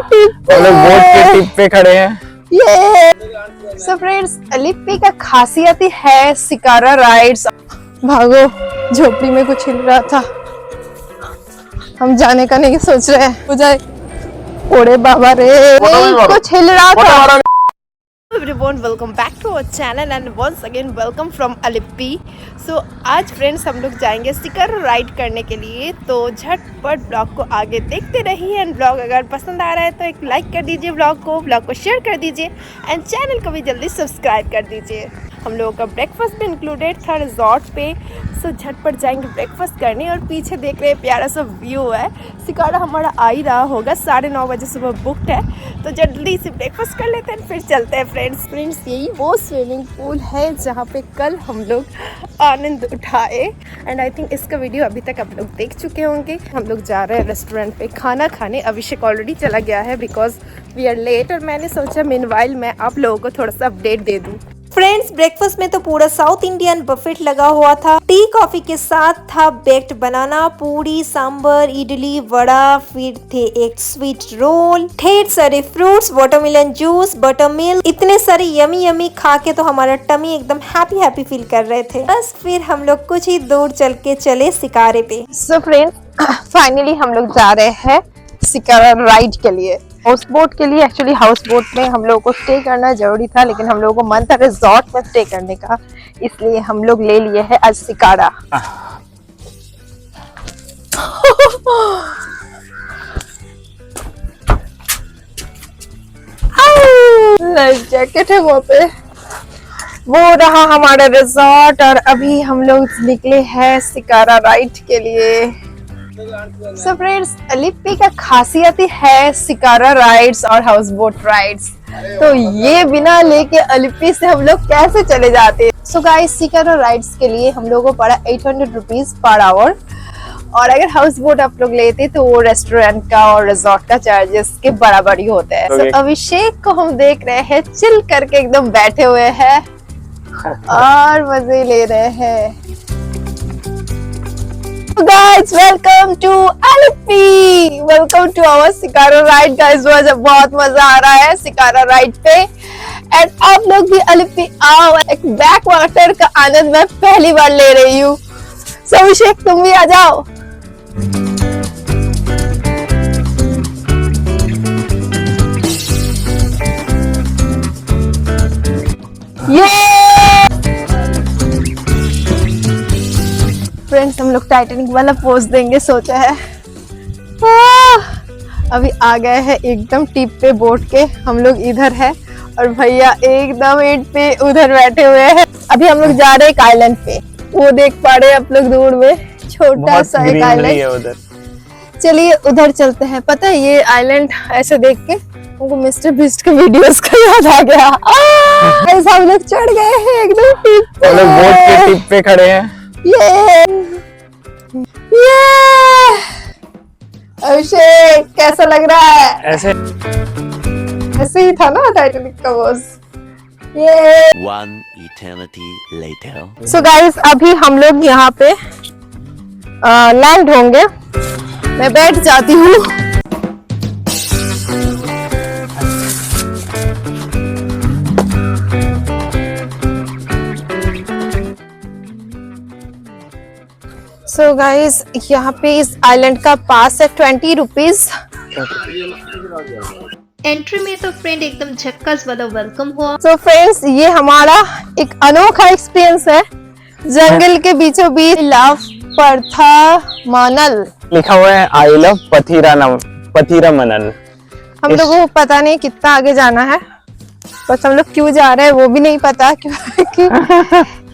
हम लोग बोट के टिप पे खड़े हैं। ये सो फ्रेंड्स, अलिप्पी का खासियत ही है शिकारा राइड्स। भागो, झोपड़ी में कुछ हिल रहा था, हम जाने का नहीं सोच रहे हैं। हो जाए ओरे बाबा रे, कुछ हिल रहा था। Everyone, welcome back to our channel and once again welcome from Alippi. So आज फ्रेंड्स हम लोग जाएंगे शिकारा राइड करने के लिए, तो झटपट ब्लॉग को आगे देखते रहिए। एंड ब्लॉग अगर पसंद आ रहा है तो एक लाइक कर दीजिए, ब्लॉग को शेयर कर दीजिए एंड चैनल को भी जल्दी सब्सक्राइब कर दीजिए। हम लोगों का ब्रेकफास्ट भी इंक्लूडेड था रिजॉर्ट पे। सो झटपट जाएंगे ब्रेकफास्ट करने। और पीछे देख रहे हैं प्यारा सा व्यू है। शिकारा हमारा आ ही रहा होगा, 9:30 बजे सुबह बुकड है, तो जल्दी से ब्रेकफास्ट कर लेते हैं फिर चलते हैं। फ्रेंड्स यही वो स्विमिंग पूल है जहाँ पे कल हम लोग आनंद उठाए। एंड आई थिंक इसका वीडियो अभी तक आप लोग देख चुके होंगे। हम लोग जा रहे हैं रेस्टोरेंट पे खाना खाने। अभिषेक ऑलरेडी चला गया है बिकॉज वी आर लेट, और मैंने सोचा मीनवाइल मैं आप लोगों को थोड़ा सा अपडेट दे दूँ। फ्रेंड्स ब्रेकफास्ट में तो पूरा साउथ इंडियन बफेट लगा हुआ था। टी कॉफी के साथ था बेक्ड बनाना, पूरी, सांबर, इडली, वड़ा, फिर थे एक स्वीट रोल, ढेर सारे fruits, watermelon juice, butter milk, इतने सारे यमी यमी खा के तो हमारा टमी एकदम हैप्पी फील कर रहे थे। बस फिर हम लोग कुछ ही दूर चल के चले शिकारे पे। सो फ्रेंड्स फाइनली हम लोग जा रहे हैं शिकारा राइड के लिए, हाउस बोट के लिए। एक्चुअली हाउस बोट में हम लोगों को स्टे करना जरूरी था, लेकिन हम लोगों को मन था रिजॉर्ट में स्टे करने का, इसलिए हम लोग ले लिए हैं आज शिकारा। लाइफ जैकेट है वो पे, वो रहा हमारा रिजॉर्ट। और अभी हम लोग निकले हैं शिकारा राइड के लिए। सो फ्रेंड्स, अलिप्पी का खासियत ही है शिकारा राइड्स और हाउस बोट राइड्स, तो ये बिना लेके अलिप्पी से हम लोग कैसे चले जाते हैं। सो गाइस, शिकारा राइड्स के लिए हम लोगों को पड़ा 800 रुपीज पर आवर, और अगर हाउस बोट आप लोग लेते तो वो रेस्टोरेंट का और रिजॉर्ट का चार्जेस के बराबर ही होते हैं। सो अभिषेक को हम देख रहे हैं चिल करके एकदम बैठे हुए हैं और मजे ले रहे हैं। Guys, welcome to Alippi. Welcome to our shikara ride guys। बहुत मजा आ रहा है शिकारा राइड पे। एंड आप लोग भी अलिप्पी आओ, एक बैक वाटर का आनंद मैं पहली बार ले रही हूँ। सो अभिषेक तुम भी आ जाओ। फ्रेंड्स हम लोग टाइटैनिक वाला पोज देंगे सोचा है। अभी आ गए हैं एकदम टिप पे बोट के। हम लोग इधर है और भैया एकदम एंड पे उधर बैठे हुए हैं। अभी हम लोग जा रहे हैं एक आइलैंड पे, वो देख पा रहे हैं आप लोग दूर में, छोटा सा एक आइलैंड। चलिए उधर चलते हैं। पता है ये आइलैंड ऐसे देख के उनको मिस्टर बीस्ट के वीडियोस का याद आ गया। ऐसा हम लोग चढ़ गए हैं एकदम टिप पे। हम लोग बोट के टिप पे खड़े हैं। ये अभिषेक कैसा लग रहा है? ऐसे ही था ना टाइटैनिक का पोज। ये One eternity later. So guys अभी हम लोग यहाँ पे लैंड होंगे। मैं बैठ जाती हूँ। सो गाइस यहाँ पे इस आइलैंड का पास है 20 रुपीज। एंट्री में तो फ्रेंड एकदम झक्कास वाला वेलकम हुआ। सो फ्रेंड्स ये हमारा एक अनोखा एक्सपीरियंस है। जंगल के बीचों बीच लव पथरामनल लिखा हुआ है, आई लव पथरामनल। हम लोगों को पता नहीं कितना आगे जाना है, बस हम लोग क्यों जा रहे हैं वो भी नहीं पता, क्योंकि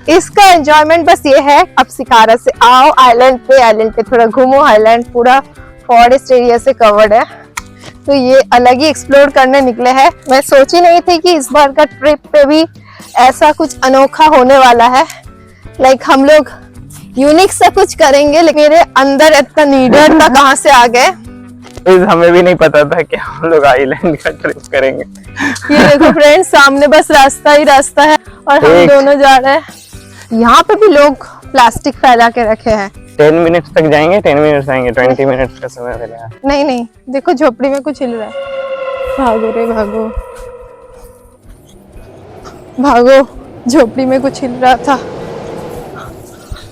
इसका एंजॉयमेंट बस ये है, अब शिकारा से आओ आइलैंड पे थोड़ा घूमो। आइलैंड पूरा फॉरेस्ट एरिया से कवर्ड है, तो ये अलग ही एक्सप्लोर करने निकले हैं। मैं सोची नहीं थी कि इस बार का ट्रिप पे भी ऐसा कुछ अनोखा होने वाला है। लाइक हम लोग यूनिक सा कुछ करेंगे, लेकिन मेरे अंदर इतना नीडर था कहाँ से आ गए। हमें भी नहीं पता था कि हम लोग आइलैंड का ट्रिप करेंगे। ये देखो फ्रेंड्स, सामने बस रास्ता ही रास्ता है और हम दोनों जा रहे हैं। यहाँ पे भी लोग प्लास्टिक फैला के रखे हैं। 10 मिनट तक जाएंगे, 10 मिनट आएंगे, 20 मिनट का समय मिलेगा। नहीं देखो झोपड़ी में कुछ हिल रहा है। भागो रे भागो भागो, झोपड़ी में कुछ हिल रहा था,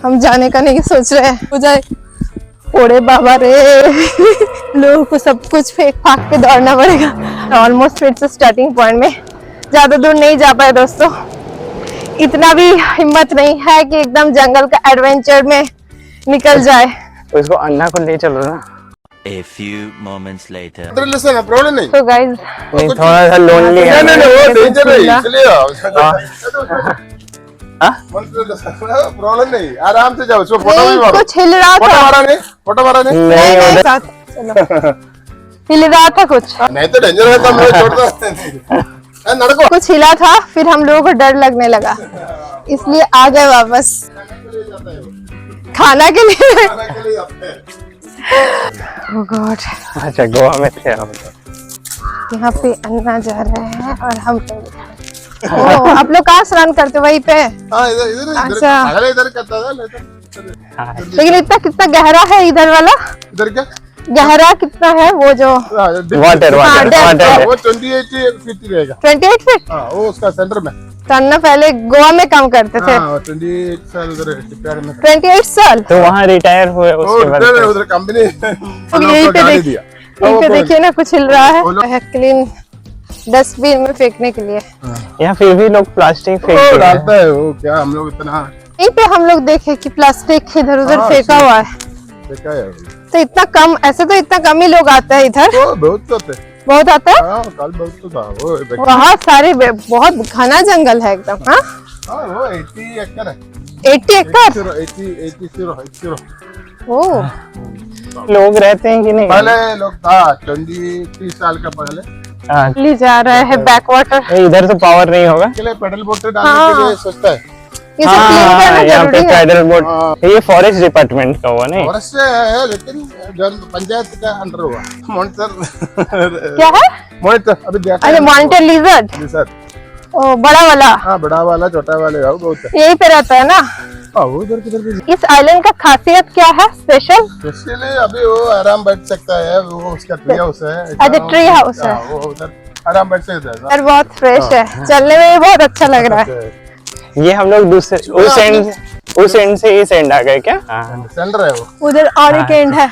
हम जाने का नहीं सोच रहे हैं। हो जाए, ओरे बाबा रे लोगों को सब कुछ फेंक फाक के दौड़ना पड़ेगा। ऑलमोस्ट फिर से स्टार्टिंग पॉइंट में, ज्यादा दूर नहीं जा पाए दोस्तों, इतना भी हिम्मत नहीं है कि एकदम जंगल का एडवेंचर में निकल जाए। तो इसको अन्ना को ले चलो ना। A few moments later. Problem नहीं। तो गाइस नहीं, थोड़ा सा लोनली है। नहीं वो डेंजर है इसलिए प्रॉब्लम नहीं, आराम से जाओ। उसको फोटो भी मारो। कुछ हिल रहा था, फोटो मारा नहीं। नहीं नहीं साथ चलो। हिल रहा था कुछ, नहीं तो डेंजर है तो मैं छोड़ता नड़को। कुछ हिला था, फिर हम लोगों को डर लगने लगा, इसलिए आ गए वापस खाना के लिए। Oh God, अच्छा गोवा में थे हम। यहाँ पे अन्ना जा रहे हैं और हम आप लोग कहाँ स्नान करते वहीं पे? अच्छा। इधर करता था लेकिन इतना कितना गहरा है इधर वाला? इधर क्या गहरा कितना है वो जो वाटर वाटर वो 28 फीट रहेगा। 28 फीट? हाँ वो उसका सेंटर में। तो अन्ना पहले गोवा में काम करते थे। 28 साल उधर 28 साल? तो वहाँ रिटायर हुए उसके बाद उधर कंपनी यहीं पे यहीं पे देखिए ना, कुछ हिल रहा है क्लीन डस्टबिन में फेंकने के लिए। यहाँ फिर भी लोग प्लास्टिक वो फेंकते डालता है वो क्या, हम लोग इतना यहीं पे हम लोग देखे कि प्लास्टिक इधर उधर फेंका हुआ है। देखा है। तो इतना कम, ऐसे तो इतना कम ही लोग आते हैं इधर। तो बहुत होते। बहुत आता है। हाँ कल बहुत तो था वो। बहुत सारे, बहुत घना जंगल है एकदम। हाँ वो 80 एकड़ है। 80 एकड़? 80 ओह, लोग रहते हैं कि नहीं? पहले लोग था 20-30 साल का पहले हाँ, ले जा रहे हैं बैक वाटर। इधर तो पावर नहीं होगा। के लिए पेडल बोट डालने के लिए सोचता है। ये सब क्लीन करना यहाँ पे जरूरी है। पैडल बोट, ये फॉरेस्ट डिपार्टमेंट का हुआ नहीं? और से है लेकिन जन पंचायत का अंडर हुआ। मॉनिटर क्या है? मॉनिटर अभी देखा। अरे मॉनिटर लिजर्ड, सर। ओ बड़ा वाला। हाँ बड़ा वाला छोटा वाले बहुत है। यहीं पे रहता है ना? हाँ वो इधर किधर भी। इस आइलैंड का खासियत क्या है स्पेशल? इसलिए अभी वो आराम बैठ सकता है, वो उसका ट्री हाउस है। अच्छा ट्री हाउस है। वो उधर आराम बैठ सकता है। यार बहुत फ्रेश है, चलने में भी बहुत अच्छा लग रहा है। ये हम लोग दूसरे उस एंड से इस एंड आ गए क्या? सेंटर है वो। उधर और एक एंड है।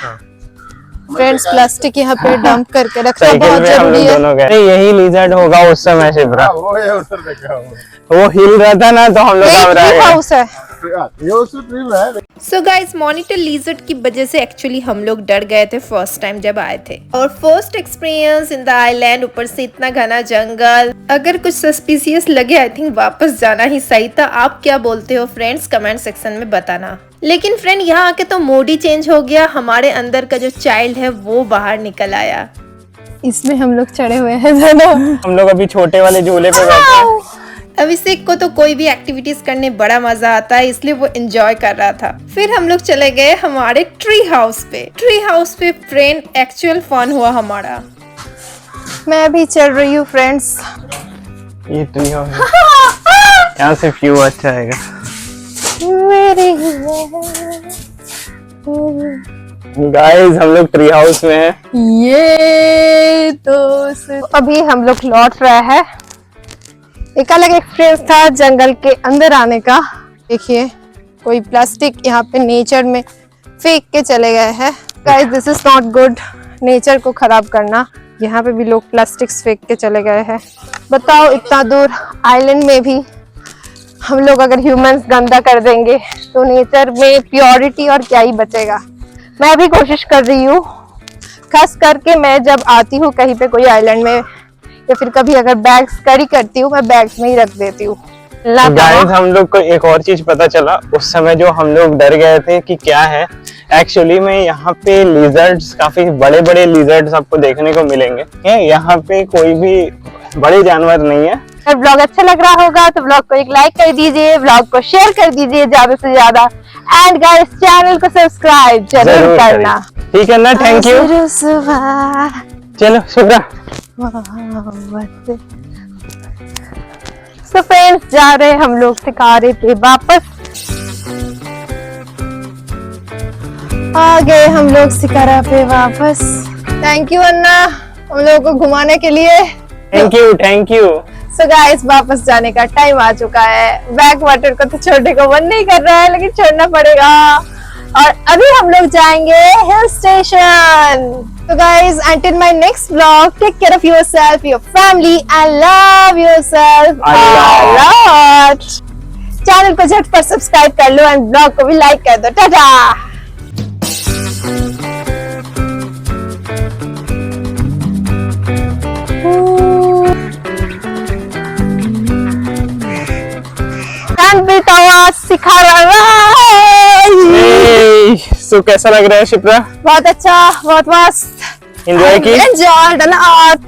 फ्रेंड्स प्लास्टिक यहाँ पे डंप करके रखना साइकिल बहुत में हम जरूरी लोग है। दोनों गए। यही लिजर्ड होगा उस समय शिप्रा। वो है उधर देखा वो हिल रहा था ना तो हम लोग नहीं, घबरा ट्री गए। हाउस है। ये उसमें ट्री है। सो गाइस, मॉनिटर लिजर्ड की वजह से एक्चुअली हम लोग डर गए थे फर्स्ट टाइम जब आए थे, और first experience in the island, ऊपर से इतना घना जंगल। अगर कुछ सस्पिशियस लगे आई थिंक वापस जाना ही सही था। आप क्या बोलते हो फ्रेंड्स, कमेंट सेक्शन में बताना। लेकिन फ्रेंड यहाँ आके तो मूड ही चेंज हो गया, हमारे अंदर का जो चाइल्ड है वो बाहर निकल आया। इसमें हम लोग चढ़े हुए हैं दोनों। हम लोग अभी छोटे वाले झूले पे बैठे हैं। अभिषेक को तो कोई भी एक्टिविटीज करने बड़ा मजा आता है, इसलिए वो एंजॉय कर रहा था। फिर हम लोग चले गए हमारे ट्री हाउस पे। ट्री हाउस पे फ्रेंड एक्चुअल फन हुआ हमारा। मैं भी चल रही हूँ फ्रेंड्स। ये ट्री हाउस यहाँ से व्यू अच्छा आएगा। गाइस हम लोग ट्री हाउस में हैं। ये तो अभी हम लोग लौट रहे हैं। एक अलग एक्सपीरियंस था जंगल के अंदर आने का। देखिए कोई प्लास्टिक यहाँ पे नेचर में फेंक के चले गए हैं। Guys this is not good, nature को खराब करना। यहाँ पे भी लोग प्लास्टिक्स फेंक के चले गए हैं। बताओ इतना दूर आइलैंड में भी हम लोग अगर ह्यूमंस गंदा कर देंगे तो नेचर में प्योरिटी और क्या ही बचेगा। मैं भी कोशिश कर रही हूँ, खास करके मैं जब आती हूँ कहीं पे कोई आइलैंड में, या फिर कभी अगर बैग्स कैरी करती हूँ, मैं बैग्स में ही रख देती हूँ। गाइस हम लोग को एक और चीज पता चला उस समय जो हम लोग डर गए थे कि क्या है, एक्चुअली में यहाँ पे लिजर्ड्स, काफी बड़े बड़े लिजर्ड्स आपको देखने को मिलेंगे। यहाँ पे कोई भी बड़े जानवर नहीं है। अगर ब्लॉग अच्छा लग रहा होगा तो ब्लॉग को एक लाइक कर दीजिए, ब्लॉग को शेयर कर दीजिए ज्यादा से ज्यादा, एंड गाइस चैनल को सब्सक्राइब जरूर करना। ठीक है ना, थैंक यू। चलो शुक्रा। तो फ्रेंड्स जा रहे हम लोग शिकारे पे वापस। आ गए हम लोग शिकारा पे वापस। थैंक यू अन्ना हम लोगों को घुमाने के लिए। Thank you, thank you. So guys, वापस जाने का टाइम आ चुका है। बैक वाटर को तो छोड़ने को मन नहीं कर रहा है, लेकिन छोड़ना पड़ेगा। और अभी हम लोग जाएंगे हिल स्टेशन। तो guys, until my next vlog, take care of yourself, your family, and love yourself a lot. Channel को झट पर सब्सक्राइब कर लो एंड ब्लॉग को भी लाइक कर दो। टाटा। बीता हुआ सिखा रहा है। सो कैसा लग रहा है शिप्रा? बहुत अच्छा, बहुत मस्त। एंजॉय की? Enjoyed a lot.